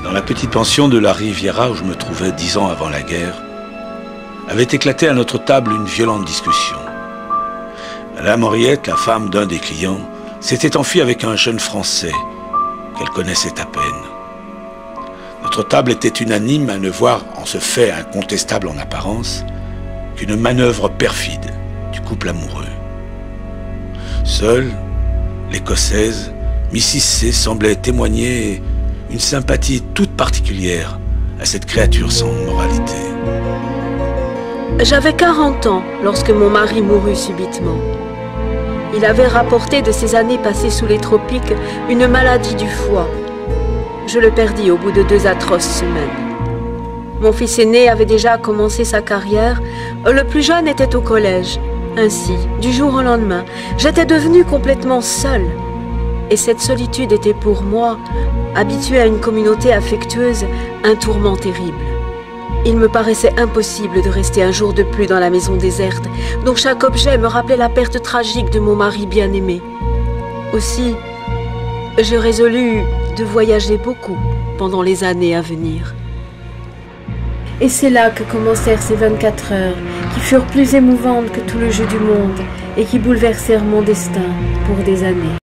Dans la petite pension de la Riviera où je me trouvais 10 ans avant la guerre, avait éclaté à notre table une violente discussion. Madame Henriette, la femme d'un des clients, s'était enfuie avec un jeune Français qu'elle connaissait à peine. Notre table était unanime à ne voir en ce fait incontestable en apparence qu'une manœuvre perfide du couple amoureux. Seule, l'Écossaise, Mrs. C semblait témoigner une sympathie toute particulière à cette créature sans moralité. J'avais 40 ans lorsque mon mari mourut subitement. Il avait rapporté de ses années passées sous les tropiques une maladie du foie. Je le perdis au bout de 2 atroces semaines. Mon fils aîné avait déjà commencé sa carrière, le plus jeune était au collège. Ainsi, du jour au lendemain, j'étais devenue complètement seule. Et cette solitude était pour moi, habituée à une communauté affectueuse, un tourment terrible. Il me paraissait impossible de rester un jour de plus dans la maison déserte, dont chaque objet me rappelait la perte tragique de mon mari bien-aimé. Aussi, je résolus de voyager beaucoup pendant les années à venir. Et c'est là que commencèrent ces 24 heures, qui furent plus émouvantes que tout le jeu du monde et qui bouleversèrent mon destin pour des années.